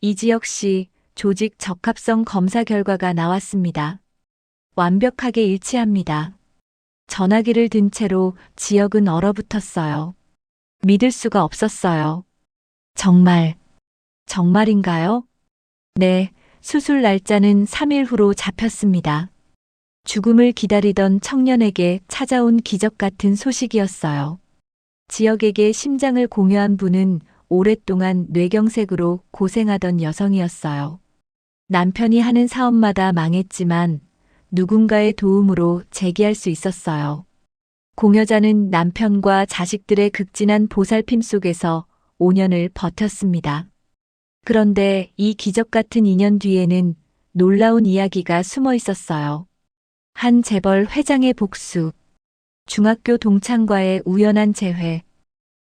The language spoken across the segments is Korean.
이지혁 씨 조직 적합성 검사 결과가 나왔습니다. 완벽하게 일치합니다. 전화기를 든 채로 지혁은 얼어붙었어요. 믿을 수가 없었어요. 정말인가요? 네, 수술 날짜는 3일 후로 잡혔습니다. 죽음을 기다리던 청년에게 찾아온 기적 같은 소식이었어요. 지역에게 심장을 공여한 분은 오랫동안 뇌경색으로 고생하던 여성이었어요. 남편이 하는 사업마다 망했지만 누군가의 도움으로 재기할 수 있었어요. 공여자는 남편과 자식들의 극진한 보살핌 속에서 5년을 버텼습니다. 그런데 이 기적 같은 인연 뒤에는 놀라운 이야기가 숨어 있었어요. 한 재벌 회장의 복수, 중학교 동창과의 우연한 재회,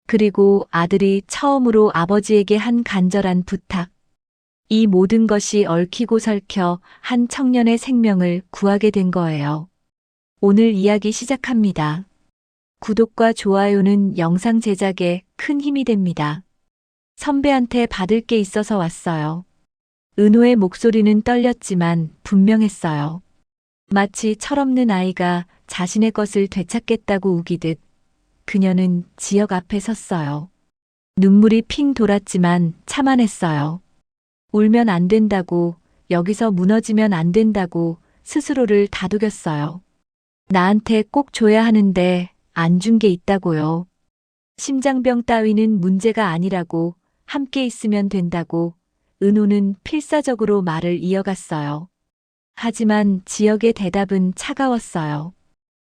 그리고 아들이 처음으로 아버지에게 한 간절한 부탁. 이 모든 것이 얽히고 설켜 한 청년의 생명을 구하게 된 거예요. 오늘 이야기 시작합니다. 구독과 좋아요는 영상 제작에 큰 힘이 됩니다. 선배한테 받을 게 있어서 왔어요. 은호의 목소리는 떨렸지만 분명했어요. 마치 철없는 아이가 자신의 것을 되찾겠다고 우기듯 그녀는 지역 앞에 섰어요. 눈물이 핑 돌았지만 참아냈어요. 울면 안 된다고, 여기서 무너지면 안 된다고 스스로를 다독였어요. 나한테 꼭 줘야 하는데 안 준 게 있다고요. 심장병 따위는 문제가 아니라고, 함께 있으면 된다고 은호는 필사적으로 말을 이어갔어요. 하지만 지역의 대답은 차가웠어요.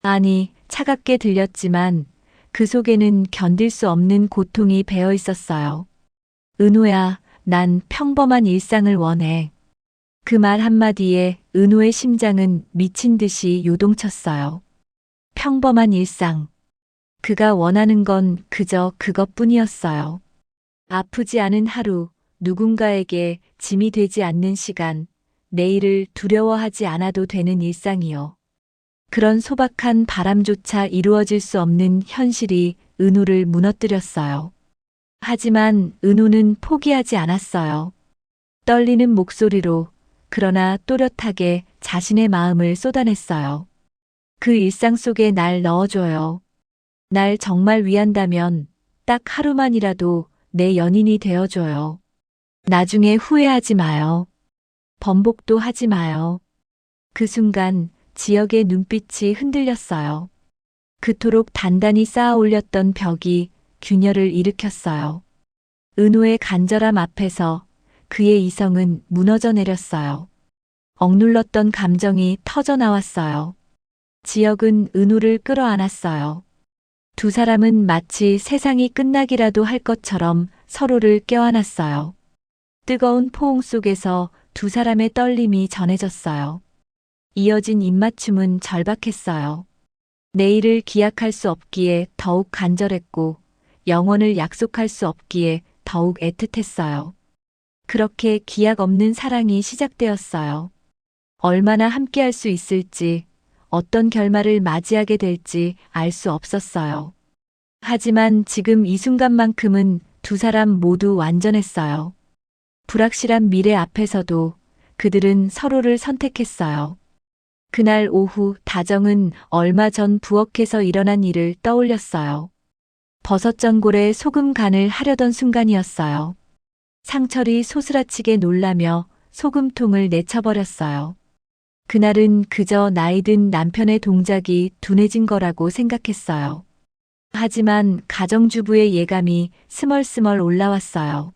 아니, 차갑게 들렸지만 그 속에는 견딜 수 없는 고통이 배어 있었어요. 은호야, 난 평범한 일상을 원해. 그 말 한마디에 은호의 심장은 미친 듯이 요동쳤어요. 평범한 일상. 그가 원하는 건 그저 그것뿐이었어요. 아프지 않은 하루, 누군가에게 짐이 되지 않는 시간, 내일을 두려워하지 않아도 되는 일상이요. 그런 소박한 바람조차 이루어질 수 없는 현실이 은호를 무너뜨렸어요. 하지만 은호는 포기하지 않았어요. 떨리는 목소리로, 그러나 또렷하게 자신의 마음을 쏟아냈어요. 그 일상 속에 날 넣어줘요. 날 정말 위한다면 딱 하루만이라도 내 연인이 되어줘요. 나중에 후회하지 마요. 번복도 하지 마요. 그 순간 지역의 눈빛이 흔들렸어요. 그토록 단단히 쌓아 올렸던 벽이 균열을 일으켰어요. 은호의 간절함 앞에서 그의 이성은 무너져 내렸어요. 억눌렀던 감정이 터져 나왔어요. 지역은 은호를 끌어안았어요. 두 사람은 마치 세상이 끝나기라도 할 것처럼 서로를 껴안았어요. 뜨거운 포옹 속에서 두 사람의 떨림이 전해졌어요. 이어진 입맞춤은 절박했어요. 내일을 기약할 수 없기에 더욱 간절했고 영원을 약속할 수 없기에 더욱 애틋했어요. 그렇게 기약 없는 사랑이 시작되었어요. 얼마나 함께할 수 있을지, 어떤 결말을 맞이하게 될지 알 수 없었어요. 하지만 지금 이 순간만큼은 두 사람 모두 완전했어요. 불확실한 미래 앞에서도 그들은 서로를 선택했어요. 그날 오후 다정은 얼마 전 부엌에서 일어난 일을 떠올렸어요. 버섯 전골에 소금 간을 하려던 순간이었어요. 상철이 소스라치게 놀라며 소금통을 내쳐버렸어요. 그날은 그저 나이든 남편의 동작이 둔해진 거라고 생각했어요. 하지만 가정주부의 예감이 스멀스멀 올라왔어요.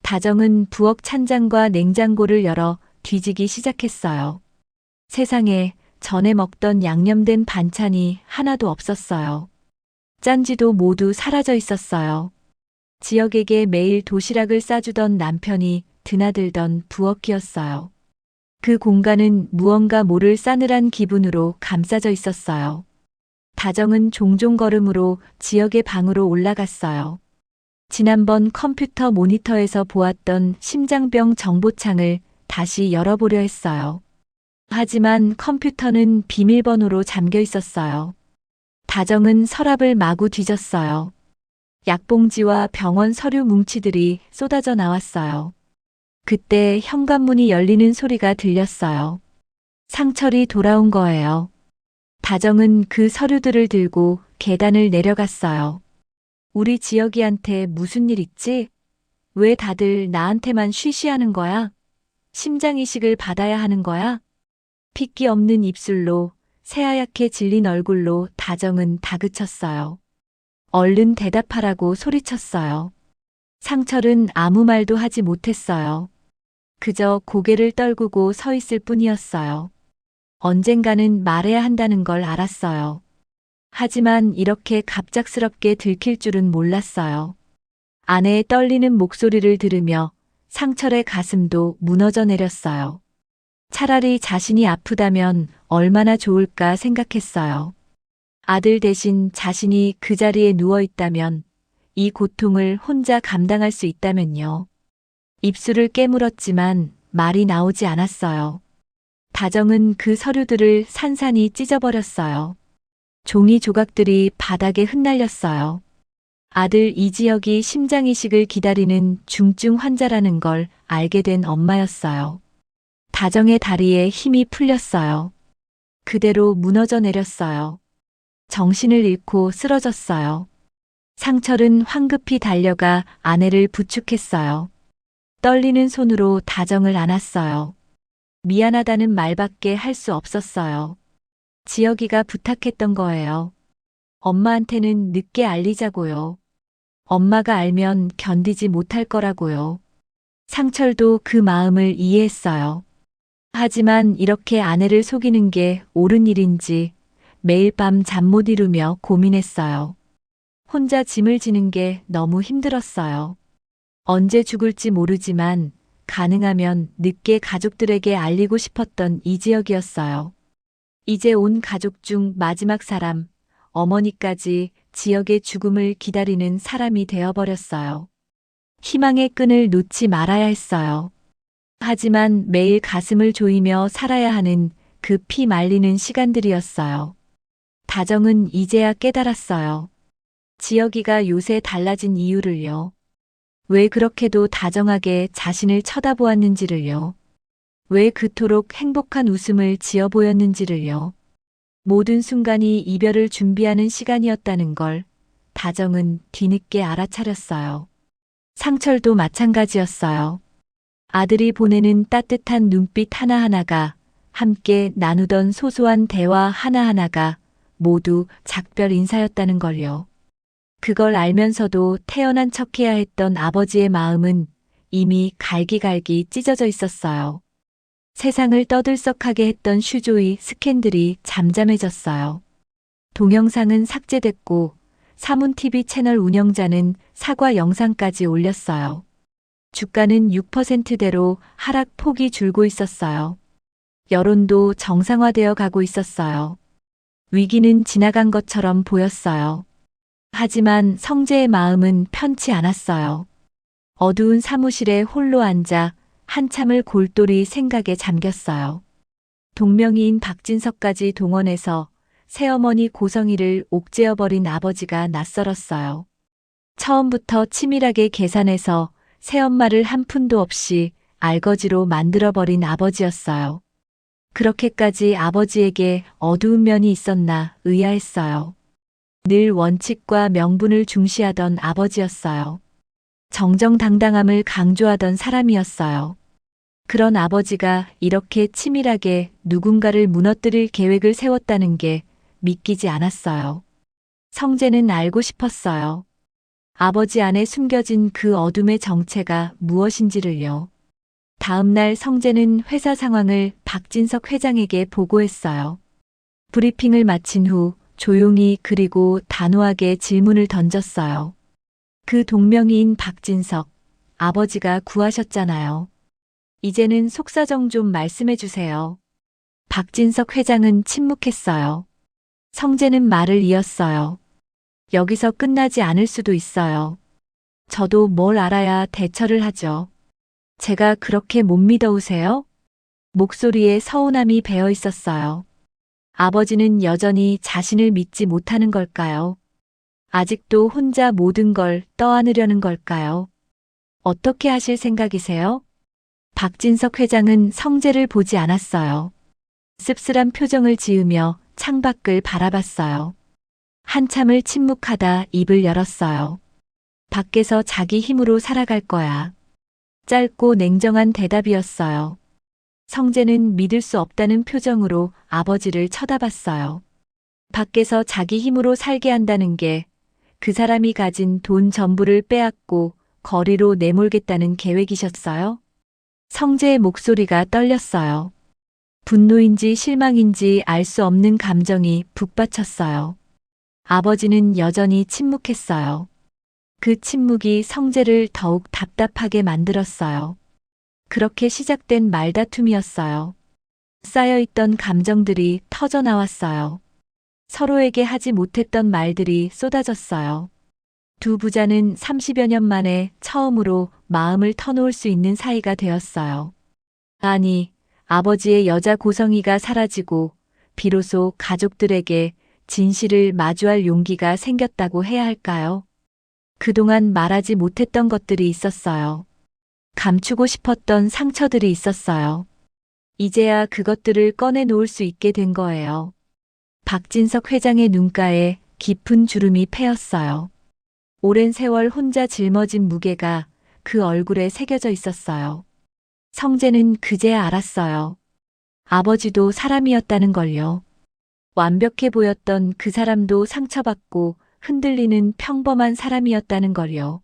다정은 부엌 찬장과 냉장고를 열어 뒤지기 시작했어요. 세상에 전에 먹던 양념된 반찬이 하나도 없었어요. 짠지도 모두 사라져 있었어요. 지역에게 매일 도시락을 싸주던 남편이 드나들던 부엌이었어요. 그 공간은 무언가 모를 싸늘한 기분으로 감싸져 있었어요. 다정은 종종 걸음으로 지역의 방으로 올라갔어요. 지난번 컴퓨터 모니터에서 보았던 심장병 정보창을 다시 열어보려 했어요. 하지만 컴퓨터는 비밀번호로 잠겨 있었어요. 다정은 서랍을 마구 뒤졌어요. 약봉지와 병원 서류 뭉치들이 쏟아져 나왔어요. 그때 현관문이 열리는 소리가 들렸어요. 상철이 돌아온 거예요. 다정은 그 서류들을 들고 계단을 내려갔어요. 우리 지혁이한테 무슨 일 있지? 왜 다들 나한테만 쉬쉬하는 거야? 심장 이식을 받아야 하는 거야? 핏기 없는 입술로 새하얗게 질린 얼굴로 다정은 다그쳤어요. 얼른 대답하라고 소리쳤어요. 상철은 아무 말도 하지 못했어요. 그저 고개를 떨구고 서 있을 뿐이었어요. 언젠가는 말해야 한다는 걸 알았어요. 하지만 이렇게 갑작스럽게 들킬 줄은 몰랐어요. 아내의 떨리는 목소리를 들으며 상철의 가슴도 무너져 내렸어요. 차라리 자신이 아프다면 얼마나 좋을까 생각했어요. 아들 대신 자신이 그 자리에 누워 있다면, 이 고통을 혼자 감당할 수 있다면요. 입술을 깨물었지만 말이 나오지 않았어요. 다정은 그 서류들을 산산이 찢어버렸어요. 종이 조각들이 바닥에 흩날렸어요. 아들 이지혁이 심장 이식을 기다리는 중증 환자라는 걸 알게 된 엄마였어요. 다정의 다리에 힘이 풀렸어요. 그대로 무너져 내렸어요. 정신을 잃고 쓰러졌어요. 상철은 황급히 달려가 아내를 부축했어요. 떨리는 손으로 다정을 안았어요. 미안하다는 말밖에 할 수 없었어요. 지혁이가 부탁했던 거예요. 엄마한테는 늦게 알리자고요. 엄마가 알면 견디지 못할 거라고요. 상철도 그 마음을 이해했어요. 하지만 이렇게 아내를 속이는 게 옳은 일인지 매일 밤 잠 못 이루며 고민했어요. 혼자 짐을 지는 게 너무 힘들었어요. 언제 죽을지 모르지만 가능하면 늦게 가족들에게 알리고 싶었던 이지혁이었어요. 이제 온 가족 중 마지막 사람, 어머니까지 지혁의 죽음을 기다리는 사람이 되어버렸어요. 희망의 끈을 놓지 말아야 했어요. 하지만 매일 가슴을 조이며 살아야 하는 그 피 말리는 시간들이었어요. 다정은 이제야 깨달았어요. 지혁이가 요새 달라진 이유를요. 왜 그렇게도 다정하게 자신을 쳐다보았는지를요. 왜 그토록 행복한 웃음을 지어 보였는지를요. 모든 순간이 이별을 준비하는 시간이었다는 걸 다정은 뒤늦게 알아차렸어요. 상철도 마찬가지였어요. 아들이 보내는 따뜻한 눈빛 하나하나가, 함께 나누던 소소한 대화 하나하나가 모두 작별 인사였다는 걸요. 그걸 알면서도 태어난 척해야 했던 아버지의 마음은 이미 갈기갈기 찢어져 있었어요. 세상을 떠들썩하게 했던 슈조이 스캔들이 잠잠해졌어요. 동영상은 삭제됐고 사문TV 채널 운영자는 사과 영상까지 올렸어요. 주가는 6%대로 하락폭이 줄고 있었어요. 여론도 정상화되어 가고 있었어요. 위기는 지나간 것처럼 보였어요. 하지만 성재의 마음은 편치 않았어요. 어두운 사무실에 홀로 앉아 한참을 골똘히 생각에 잠겼어요. 동명이인 박진석까지 동원해서 새어머니 고성이를 옥죄어버린 아버지가 낯설었어요. 처음부터 치밀하게 계산해서 새엄마를 한 푼도 없이 알거지로 만들어버린 아버지였어요. 그렇게까지 아버지에게 어두운 면이 있었나 의아했어요. 늘 원칙과 명분을 중시하던 아버지였어요. 정정당당함을 강조하던 사람이었어요. 그런 아버지가 이렇게 치밀하게 누군가를 무너뜨릴 계획을 세웠다는 게 믿기지 않았어요. 성재는 알고 싶었어요. 아버지 안에 숨겨진 그 어둠의 정체가 무엇인지를요. 다음 날 성재는 회사 상황을 박진석 회장에게 보고했어요. 브리핑을 마친 후 조용히 그리고 단호하게 질문을 던졌어요. 그 동명이인 박진석, 아버지가 구하셨잖아요. 이제는 속사정 좀 말씀해 주세요. 박진석 회장은 침묵했어요. 성재는 말을 이었어요. 여기서 끝나지 않을 수도 있어요. 저도 뭘 알아야 대처를 하죠. 제가 그렇게 못 믿어오세요? 목소리에 서운함이 배어 있었어요. 아버지는 여전히 자신을 믿지 못하는 걸까요? 아직도 혼자 모든 걸 떠안으려는 걸까요? 어떻게 하실 생각이세요? 박진석 회장은 성재를 보지 않았어요. 씁쓸한 표정을 지으며 창밖을 바라봤어요. 한참을 침묵하다 입을 열었어요. 밖에서 자기 힘으로 살아갈 거야. 짧고 냉정한 대답이었어요. 성재는 믿을 수 없다는 표정으로 아버지를 쳐다봤어요. 밖에서 자기 힘으로 살게 한다는 게 그 사람이 가진 돈 전부를 빼앗고 거리로 내몰겠다는 계획이셨어요? 성재의 목소리가 떨렸어요. 분노인지 실망인지 알 수 없는 감정이 북받쳤어요. 아버지는 여전히 침묵했어요. 그 침묵이 성재를 더욱 답답하게 만들었어요. 그렇게 시작된 말다툼이었어요. 쌓여있던 감정들이 터져 나왔어요. 서로에게 하지 못했던 말들이 쏟아졌어요. 두 부자는 30여 년 만에 처음으로 마음을 터놓을 수 있는 사이가 되었어요. 아니, 아버지의 여자 고성이가 사라지고 비로소 가족들에게 진실을 마주할 용기가 생겼다고 해야 할까요? 그동안 말하지 못했던 것들이 있었어요. 감추고 싶었던 상처들이 있었어요. 이제야 그것들을 꺼내놓을 수 있게 된 거예요. 박진석 회장의 눈가에 깊은 주름이 패였어요. 오랜 세월 혼자 짊어진 무게가 그 얼굴에 새겨져 있었어요. 성재는 그제야 알았어요. 아버지도 사람이었다는 걸요. 완벽해 보였던 그 사람도 상처받고 흔들리는 평범한 사람이었다는 걸요.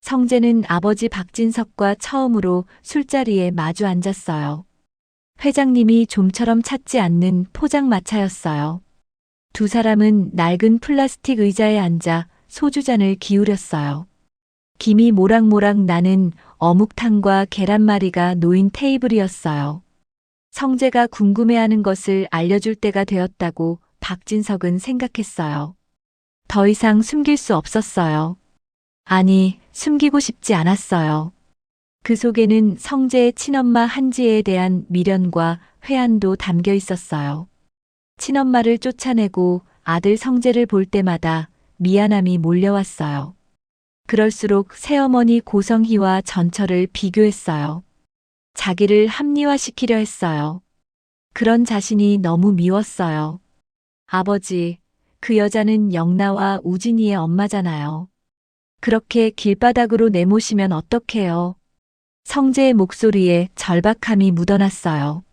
성재는 아버지 박진석과 처음으로 술자리에 마주 앉았어요. 회장님이 좀처럼 찾지 않는 포장마차였어요. 두 사람은 낡은 플라스틱 의자에 앉아 소주잔을 기울였어요. 김이 모락모락 나는 어묵탕과 계란말이가 놓인 테이블이었어요. 성재가 궁금해하는 것을 알려줄 때가 되었다고 박진석은 생각했어요. 더 이상 숨길 수 없었어요. 아니, 숨기고 싶지 않았어요. 그 속에는 성재의 친엄마 한지혜에 대한 미련과 회한도 담겨 있었어요. 친엄마를 쫓아내고 아들 성재를 볼 때마다 미안함이 몰려왔어요. 그럴수록 새어머니 고성희와 전철을 비교했어요. 자기를 합리화시키려 했어요. 그런 자신이 너무 미웠어요. 아버지, 그 여자는 영나와 우진이의 엄마잖아요. 그렇게 길바닥으로 내모시면 어떡해요? 성재의 목소리에 절박함이 묻어났어요.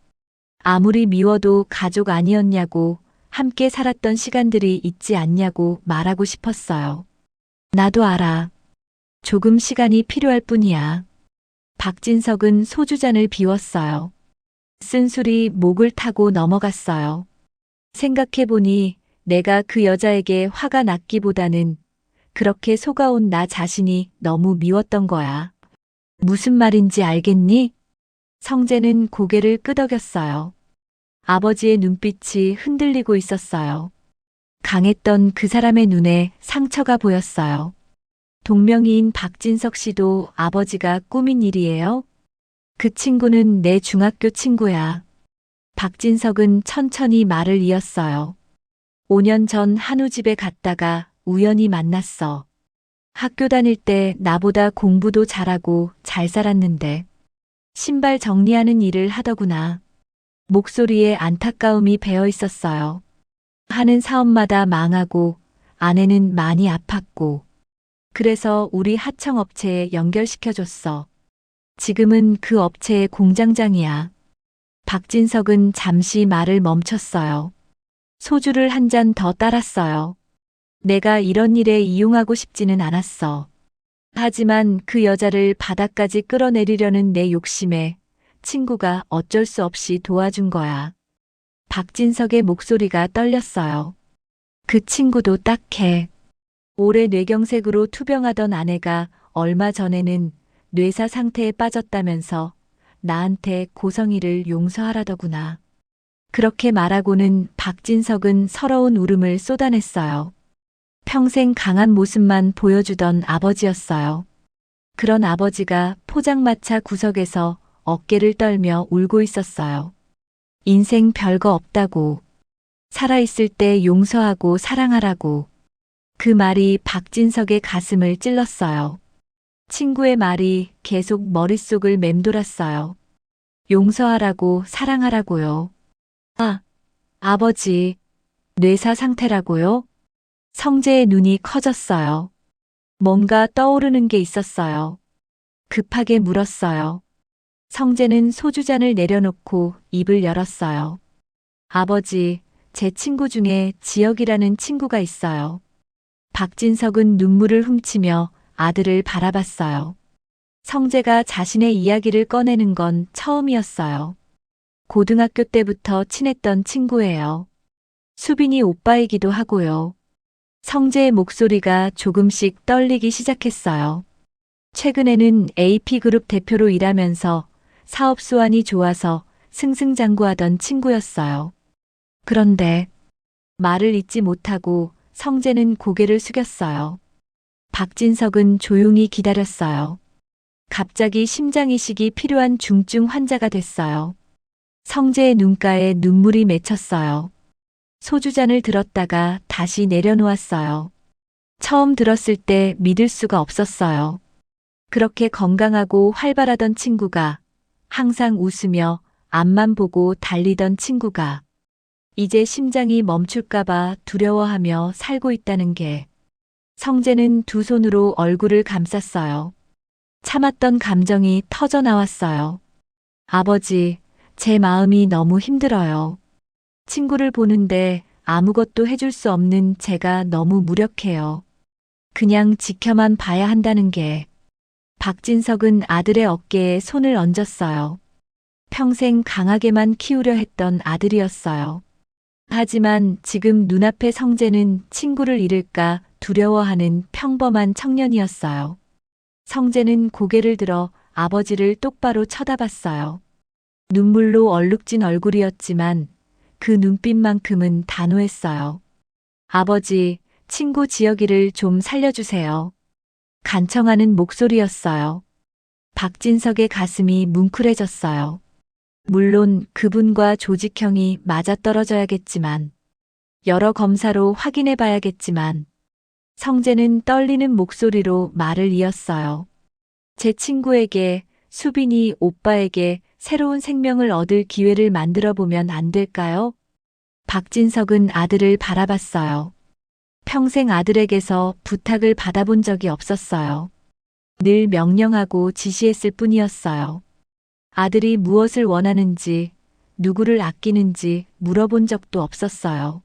아무리 미워도 가족 아니었냐고, 함께 살았던 시간들이 있지 않냐고 말하고 싶었어요. 나도 알아. 조금 시간이 필요할 뿐이야. 박진석은 소주잔을 비웠어요. 쓴술이 목을 타고 넘어갔어요. 생각해보니 내가 그 여자에게 화가 났기보다는 그렇게 속아온 나 자신이 너무 미웠던 거야. 무슨 말인지 알겠니? 성재는 고개를 끄덕였어요. 아버지의 눈빛이 흔들리고 있었어요. 강했던 그 사람의 눈에 상처가 보였어요. 동명이인 박진석 씨도 아버지가 꾸민 일이에요? 그 친구는 내 중학교 친구야. 박진석은 천천히 말을 이었어요. 5년 전 한우 집에 갔다가 우연히 만났어. 학교 다닐 때 나보다 공부도 잘하고 잘 살았는데 신발 정리하는 일을 하더구나. 목소리에 안타까움이 배어 있었어요. 하는 사업마다 망하고 아내는 많이 아팠고 그래서 우리 하청업체에 연결시켜줬어. 지금은 그 업체의 공장장이야. 박진석은 잠시 말을 멈췄어요. 소주를 한 잔 더 따랐어요. 내가 이런 일에 이용하고 싶지는 않았어. 하지만 그 여자를 바닥까지 끌어내리려는 내 욕심에 친구가 어쩔 수 없이 도와준 거야. 박진석의 목소리가 떨렸어요. 그 친구도 딱해. 올해 뇌경색으로 투병하던 아내가 얼마 전에는 뇌사 상태에 빠졌다면서 나한테 고성이를 용서하라더구나. 그렇게 말하고는 박진석은 서러운 울음을 쏟아냈어요. 평생 강한 모습만 보여주던 아버지였어요. 그런 아버지가 포장마차 구석에서 어깨를 떨며 울고 있었어요. 인생 별거 없다고. 살아있을 때 용서하고 사랑하라고. 그 말이 박진석의 가슴을 찔렀어요. 친구의 말이 계속 머릿속을 맴돌았어요. 용서하라고, 사랑하라고요. 아, 아버지, 뇌사 상태라고요? 성재의 눈이 커졌어요. 뭔가 떠오르는 게 있었어요. 급하게 물었어요. 성재는 소주잔을 내려놓고 입을 열었어요. 아버지, 제 친구 중에 지혁이라는 친구가 있어요. 박진석은 눈물을 훔치며 아들을 바라봤어요. 성재가 자신의 이야기를 꺼내는 건 처음이었어요. 고등학교 때부터 친했던 친구예요. 수빈이 오빠이기도 하고요. 성재의 목소리가 조금씩 떨리기 시작했어요. 최근에는 AP그룹 대표로 일하면서 사업 수완이 좋아서 승승장구하던 친구였어요. 그런데 말을 잇지 못하고 성재는 고개를 숙였어요. 박진석은 조용히 기다렸어요. 갑자기 심장이식이 필요한 중증 환자가 됐어요. 성재의 눈가에 눈물이 맺혔어요. 소주잔을 들었다가 다시 내려놓았어요. 처음 들었을 때 믿을 수가 없었어요. 그렇게 건강하고 활발하던 친구가, 항상 웃으며 앞만 보고 달리던 친구가 이제 심장이 멈출까봐 두려워하며 살고 있다는 게. 성재는 두 손으로 얼굴을 감쌌어요. 참았던 감정이 터져 나왔어요. 아버지, 제 마음이 너무 힘들어요. 친구를 보는데 아무것도 해줄 수 없는 제가 너무 무력해요. 그냥 지켜만 봐야 한다는 게. 박진석은 아들의 어깨에 손을 얹었어요. 평생 강하게만 키우려 했던 아들이었어요. 하지만 지금 눈앞의 성재는 친구를 잃을까 두려워하는 평범한 청년이었어요. 성재는 고개를 들어 아버지를 똑바로 쳐다봤어요. 눈물로 얼룩진 얼굴이었지만 그 눈빛만큼은 단호했어요. 아버지, 친구 지혁이를 좀 살려주세요. 간청하는 목소리였어요. 박진석의 가슴이 뭉클해졌어요. 물론 그분과 조직형이 맞아떨어져야겠지만, 여러 검사로 확인해 봐야겠지만, 성재는 떨리는 목소리로 말을 이었어요. 제 친구에게, 수빈이 오빠에게 새로운 생명을 얻을 기회를 만들어 보면 안 될까요? 박진석은 아들을 바라봤어요. 평생 아들에게서 부탁을 받아본 적이 없었어요. 늘 명령하고 지시했을 뿐이었어요. 아들이 무엇을 원하는지, 누구를 아끼는지 물어본 적도 없었어요.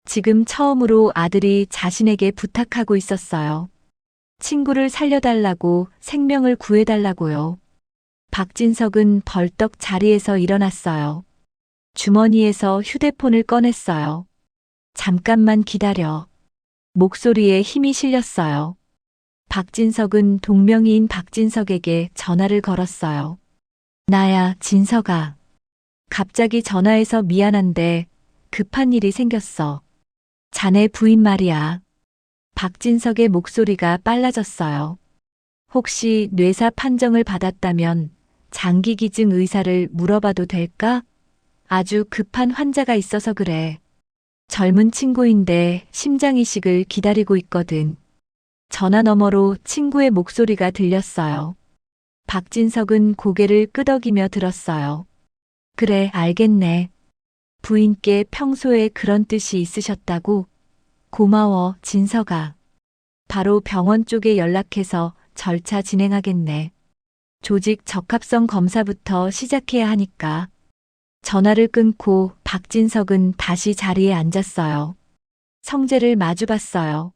지금 처음으로 아들이 자신에게 부탁하고 있었어요. 친구를 살려달라고, 생명을 구해달라고요. 박진석은 벌떡 자리에서 일어났어요. 주머니에서 휴대폰을 꺼냈어요. 잠깐만 기다려. 목소리에 힘이 실렸어요. 박진석은 동명이인 박진석에게 전화를 걸었어요. 나야, 진석아. 갑자기 전화해서 미안한데 급한 일이 생겼어. 자네 부인 말이야. 박진석의 목소리가 빨라졌어요. 혹시 뇌사 판정을 받았다면 장기기증 의사를 물어봐도 될까? 아주 급한 환자가 있어서 그래. 젊은 친구인데 심장이식을 기다리고 있거든. 전화 너머로 친구의 목소리가 들렸어요. 박진석은 고개를 끄덕이며 들었어요. 그래, 알겠네. 부인께 평소에 그런 뜻이 있으셨다고? 고마워, 진석아. 바로 병원 쪽에 연락해서 절차 진행하겠네. 조직 적합성 검사부터 시작해야 하니까. 전화를 끊고 박진석은 다시 자리에 앉았어요. 성재를 마주봤어요.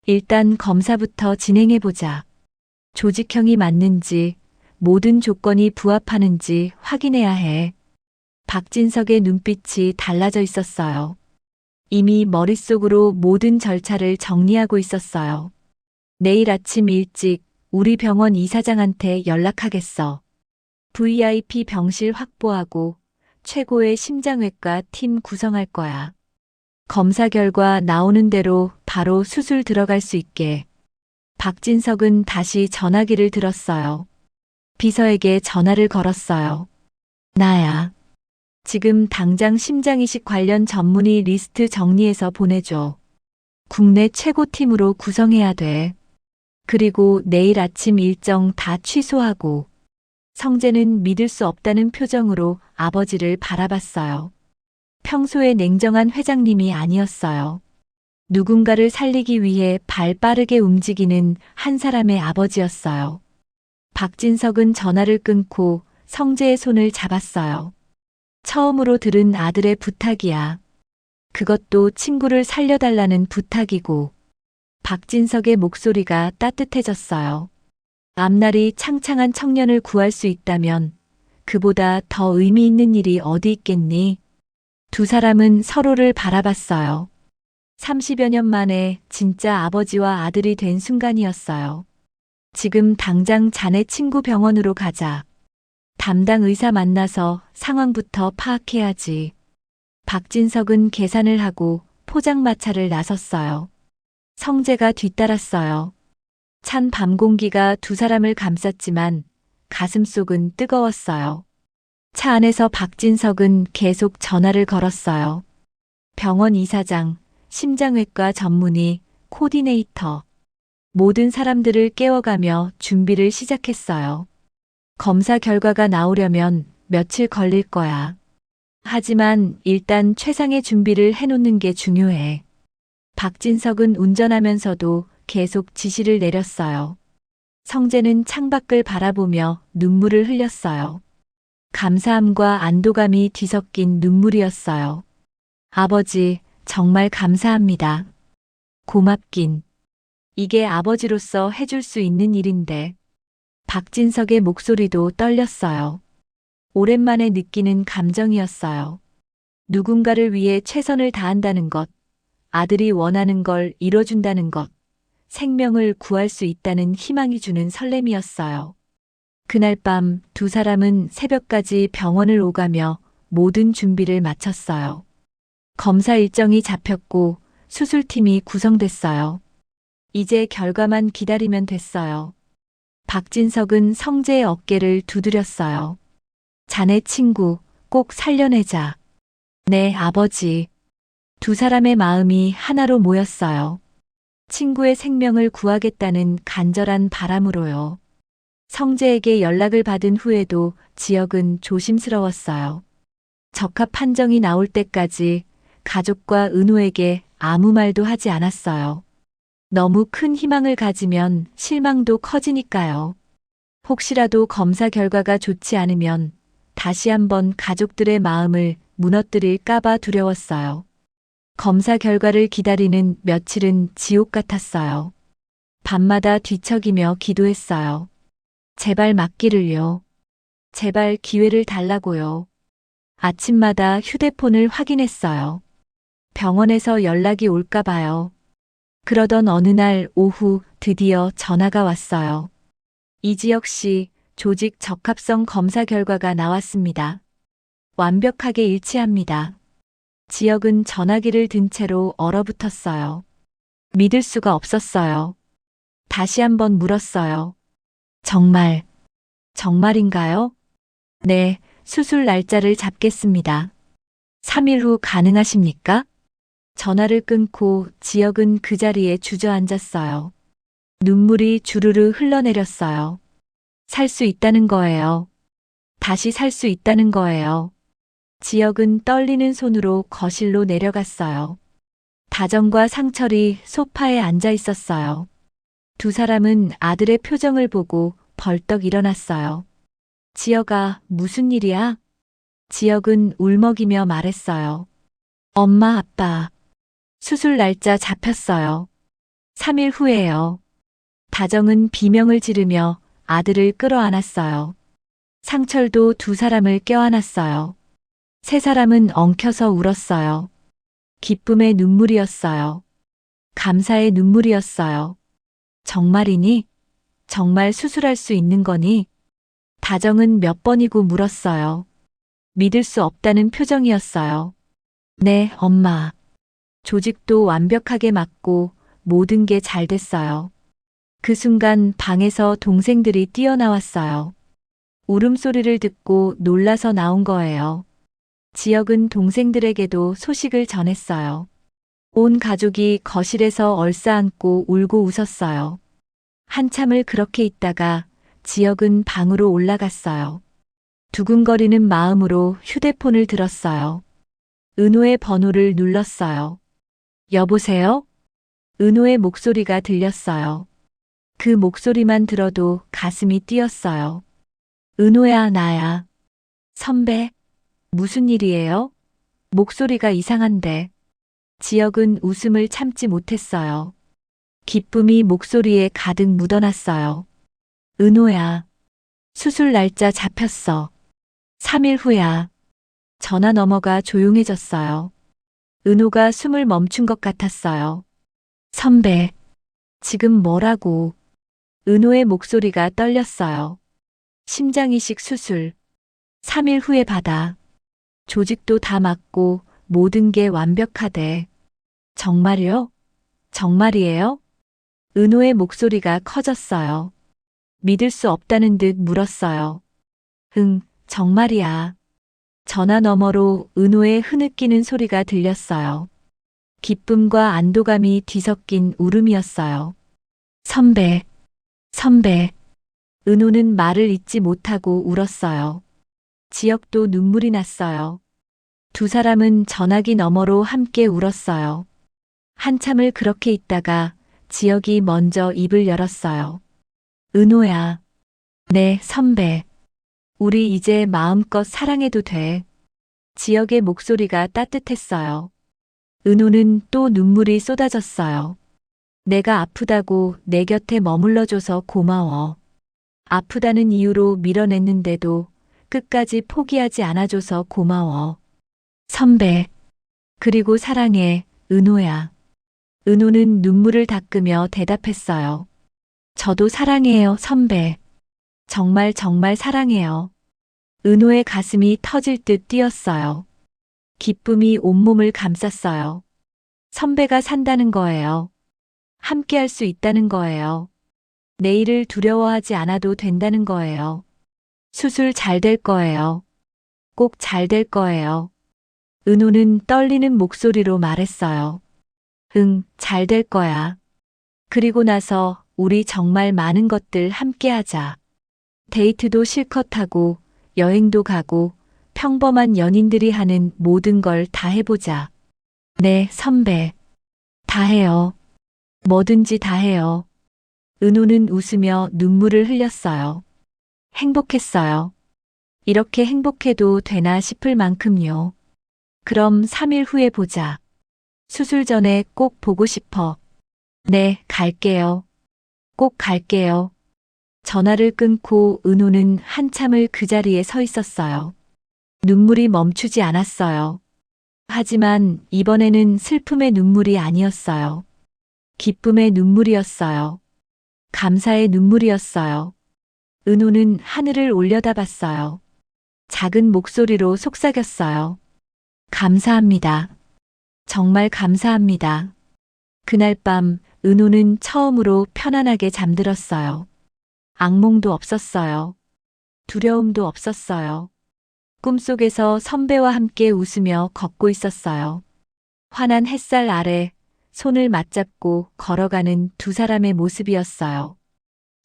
일단 검사부터 진행해보자. 조직형이 맞는지, 모든 조건이 부합하는지 확인해야 해. 박진석의 눈빛이 달라져 있었어요. 이미 머릿속으로 모든 절차를 정리하고 있었어요. 내일 아침 일찍 우리 병원 이사장한테 연락하겠어. VIP 병실 확보하고 최고의 심장외과 팀 구성할 거야. 검사 결과 나오는 대로 바로 수술 들어갈 수 있게. 박진석은 다시 전화기를 들었어요. 비서에게 전화를 걸었어요. 나야. 지금 당장 심장이식 관련 전문의 리스트 정리해서 보내줘. 국내 최고팀으로 구성해야 돼. 그리고 내일 아침 일정 다 취소하고 성재는 믿을 수 없다는 표정으로 아버지를 바라봤어요. 평소에 냉정한 회장님이 아니었어요. 누군가를 살리기 위해 발 빠르게 움직이는 한 사람의 아버지였어요. 박진석은 전화를 끊고 성재의 손을 잡았어요. 처음으로 들은 아들의 부탁이야. 그것도 친구를 살려달라는 부탁이고. 박진석의 목소리가 따뜻해졌어요. 앞날이 창창한 청년을 구할 수 있다면 그보다 더 의미 있는 일이 어디 있겠니? 두 사람은 서로를 바라봤어요. 30여 년 만에 진짜 아버지와 아들이 된 순간이었어요. 지금 당장 자네 친구 병원으로 가자. 담당 의사 만나서 상황부터 파악해야지. 박진석은 계산을 하고 포장마차를 나섰어요. 성재가 뒤따랐어요. 찬 밤 공기가 두 사람을 감쌌지만 가슴속은 뜨거웠어요. 차 안에서 박진석은 계속 전화를 걸었어요. 병원 이사장, 심장외과 전문의, 코디네이터. 모든 사람들을 깨워가며 준비를 시작했어요. 검사 결과가 나오려면 며칠 걸릴 거야. 하지만 일단 최상의 준비를 해놓는 게 중요해. 박진석은 운전하면서도 계속 지시를 내렸어요. 성재는 창밖을 바라보며 눈물을 흘렸어요. 감사함과 안도감이 뒤섞인 눈물이었어요. 아버지, 정말 감사합니다. 고맙긴. 이게 아버지로서 해줄 수 있는 일인데. 박진석의 목소리도 떨렸어요. 오랜만에 느끼는 감정이었어요. 누군가를 위해 최선을 다한다는 것, 아들이 원하는 걸 이뤄준다는 것, 생명을 구할 수 있다는 희망이 주는 설렘이었어요. 그날 밤 두 사람은 새벽까지 병원을 오가며 모든 준비를 마쳤어요. 검사 일정이 잡혔고 수술팀이 구성됐어요. 이제 결과만 기다리면 됐어요. 박진석은 성재의 어깨를 두드렸어요. 자네 친구 꼭 살려내자. 네, 아버지. 두 사람의 마음이 하나로 모였어요. 친구의 생명을 구하겠다는 간절한 바람으로요. 성재에게 연락을 받은 후에도 지역은 조심스러웠어요. 적합 판정이 나올 때까지 가족과 은호에게 아무 말도 하지 않았어요. 너무 큰 희망을 가지면 실망도 커지니까요. 혹시라도 검사 결과가 좋지 않으면 다시 한번 가족들의 마음을 무너뜨릴까봐 두려웠어요. 검사 결과를 기다리는 며칠은 지옥 같았어요. 밤마다 뒤척이며 기도했어요. 제발 맞기를요. 제발 기회를 달라고요. 아침마다 휴대폰을 확인했어요. 병원에서 연락이 올까 봐요. 그러던 어느 날 오후 드디어 전화가 왔어요. 이지혁 씨, 조직 적합성 검사 결과가 나왔습니다. 완벽하게 일치합니다. 지혁은 전화기를 든 채로 얼어붙었어요. 믿을 수가 없었어요. 다시 한번 물었어요. 정말인가요? 네, 수술 날짜를 잡겠습니다. 3일 후 가능하십니까? 전화를 끊고 지혁은 그 자리에 주저앉았어요. 눈물이 주르르 흘러내렸어요. 살 수 있다는 거예요. 다시 살 수 있다는 거예요. 지혁은 떨리는 손으로 거실로 내려갔어요. 다정과 상철이 소파에 앉아 있었어요. 두 사람은 아들의 표정을 보고 벌떡 일어났어요. 지혁아, 무슨 일이야? 지혁은 울먹이며 말했어요. 엄마, 아빠. 수술 날짜 잡혔어요. 3일 후에요. 다정은 비명을 지르며 아들을 끌어안았어요. 상철도 두 사람을 껴안았어요. 세 사람은 엉켜서 울었어요. 기쁨의 눈물이었어요. 감사의 눈물이었어요. 정말이니? 정말 수술할 수 있는 거니? 다정은 몇 번이고 물었어요. 믿을 수 없다는 표정이었어요. 네, 엄마. 조직도 완벽하게 맞고 모든 게 잘 됐어요. 그 순간 방에서 동생들이 뛰어나왔어요. 울음소리를 듣고 놀라서 나온 거예요. 지혁은 동생들에게도 소식을 전했어요. 온 가족이 거실에서 얼싸안고 울고 웃었어요. 한참을 그렇게 있다가 지역은 방으로 올라갔어요. 두근거리는 마음으로 휴대폰을 들었어요. 은호의 번호를 눌렀어요. 여보세요? 은호의 목소리가 들렸어요. 그 목소리만 들어도 가슴이 뛰었어요. 은호야, 나야. 선배, 무슨 일이에요? 목소리가 이상한데. 지역은 웃음을 참지 못했어요. 기쁨이 목소리에 가득 묻어났어요. 은호야, 수술 날짜 잡혔어. 3일 후야. 전화 너머가 조용해졌어요. 은호가 숨을 멈춘 것 같았어요. 선배, 지금 뭐라고? 은호의 목소리가 떨렸어요. 심장이식 수술. 3일 후에 받아. 조직도 다 맞고 모든 게 완벽하대. 정말요? 정말이에요? 은호의 목소리가 커졌어요. 믿을 수 없다는 듯 물었어요. 응, 정말이야. 전화 너머로 은호의 흐느끼는 소리가 들렸어요. 기쁨과 안도감이 뒤섞인 울음이었어요. 선배, 선배. 은호는 말을 잇지 못하고 울었어요. 지역도 눈물이 났어요. 두 사람은 전화기 너머로 함께 울었어요. 한참을 그렇게 있다가 지역이 먼저 입을 열었어요. 은호야. 네, 선배. 우리 이제 마음껏 사랑해도 돼. 지역의 목소리가 따뜻했어요. 은호는 또 눈물이 쏟아졌어요. 내가 아프다고 내 곁에 머물러줘서 고마워. 아프다는 이유로 밀어냈는데도 끝까지 포기하지 않아줘서 고마워. 선배. 그리고 사랑해, 은호야. 은호는 눈물을 닦으며 대답했어요. 저도 사랑해요, 선배. 정말 정말 사랑해요. 은호의 가슴이 터질 듯 뛰었어요. 기쁨이 온몸을 감쌌어요. 선배가 산다는 거예요. 함께 할 수 있다는 거예요. 내일을 두려워하지 않아도 된다는 거예요. 수술 잘 될 거예요. 꼭 잘 될 거예요. 은호는 떨리는 목소리로 말했어요. 응, 잘 될 거야. 그리고 나서 우리 정말 많은 것들 함께 하자. 데이트도 실컷 하고, 여행도 가고, 평범한 연인들이 하는 모든 걸 다 해보자. 네, 선배. 다 해요. 뭐든지 다 해요. 은호는 웃으며 눈물을 흘렸어요. 행복했어요. 이렇게 행복해도 되나 싶을 만큼요. 그럼 3일 후에 보자. 수술 전에 꼭 보고 싶어. 네, 갈게요. 꼭 갈게요. 전화를 끊고 은호는 한참을 그 자리에 서 있었어요. 눈물이 멈추지 않았어요. 하지만 이번에는 슬픔의 눈물이 아니었어요. 기쁨의 눈물이었어요. 감사의 눈물이었어요. 은호는 하늘을 올려다봤어요. 작은 목소리로 속삭였어요. 감사합니다. 정말 감사합니다. 그날 밤 은호는 처음으로 편안하게 잠들었어요. 악몽도 없었어요. 두려움도 없었어요. 꿈속에서 선배와 함께 웃으며 걷고 있었어요. 환한 햇살 아래 손을 맞잡고 걸어가는 두 사람의 모습이었어요.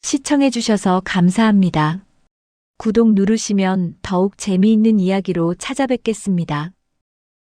시청해주셔서 감사합니다. 구독 누르시면 더욱 재미있는 이야기로 찾아뵙겠습니다.